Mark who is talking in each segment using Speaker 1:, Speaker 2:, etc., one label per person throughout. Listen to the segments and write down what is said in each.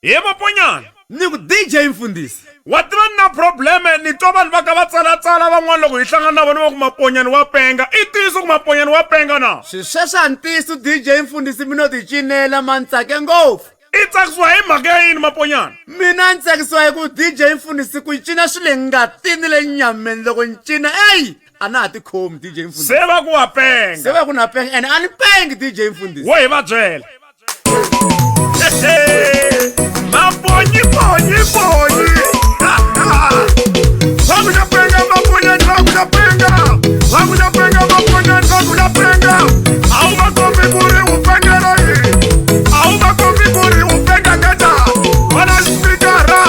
Speaker 1: Ye Maponyani.
Speaker 2: Ni ku DJ Mfundhisi.
Speaker 1: Watina na probleme ni toba nbaka vatsala van'wana loko hi hlangana na vona va ku Maponyani Wapenga. I ntiyiso ku Maponyani Wapenga na.
Speaker 2: Sweswa ntiyiso DJ Mfundhisi mina ti cinela mantsake ngopfu.
Speaker 1: I tsakisiwa hi mhaka ya yini Maponyani?
Speaker 2: Mina ntsakisiwa hi ku DJ Mfundhisi ku cina swile ngatini le nyameni loko ncina ana ha ti khomi DJ Mfundhisi.
Speaker 1: Se va ku Wapenga.
Speaker 2: Se va ku na penga and ani pengi DJ Mfundhisi.
Speaker 1: Wo hi va byela. Maponyi. Vaku au makombi kuri upengera hii. Au makombi kuri upenga keta. Wana spikara.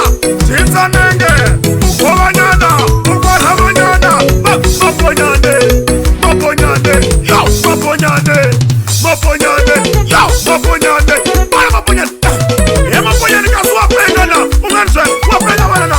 Speaker 1: Jinsa nenge. Ukowanyana. Ukwalavanyana. Maponyane. Yo, Maponyane. Yo, Maponyane. Baya Maponyane. Ye Maponyane kasu Wapenga na. Unganse. Wapenga wana na.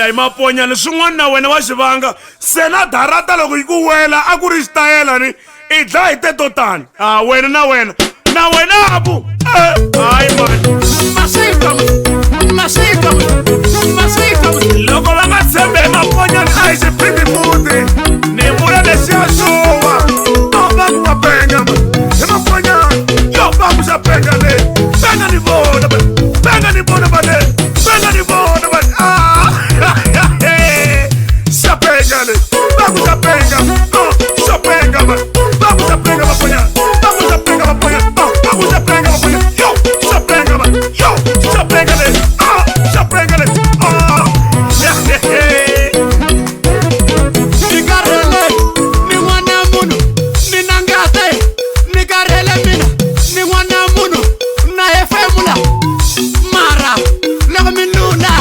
Speaker 1: Maponyani swin'wana na wena wa xivanga sena darata loko yi ku wela a ku ri xitayela ni I dlayi teto tani wena na wena apu hayi mani masika loko va nga tshembe hi Maponyani a hi xiphiti futi ni vula lexiya xowa Vaku Wapenga hi Maponyani yo Vaku xa penga le penga ni vona bale penga ni vona bale Vaku Wapenga, Wapenga, Vaku Wapenga, Maponyani, Vaku Wapenga, Maponyani, Vaku Wapenga, Maponyani, yo, Wapenga, Wapenga le, Wapenga le,
Speaker 2: Nikarele, ni mwana munu, ni nangate, nikarele mina, ni mwana munu, na efemula, mara, lego minuna,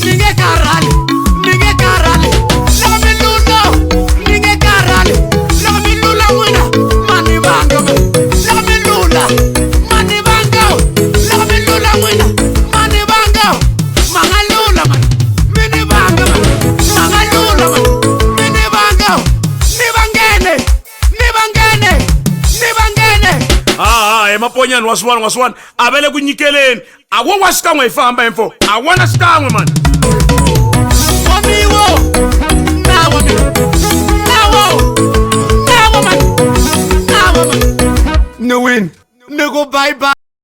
Speaker 2: ninge karali.
Speaker 1: Maponyani waswan avele ku nyikeleni a wo wa xikan'we hi famba info a wona xikan'we mani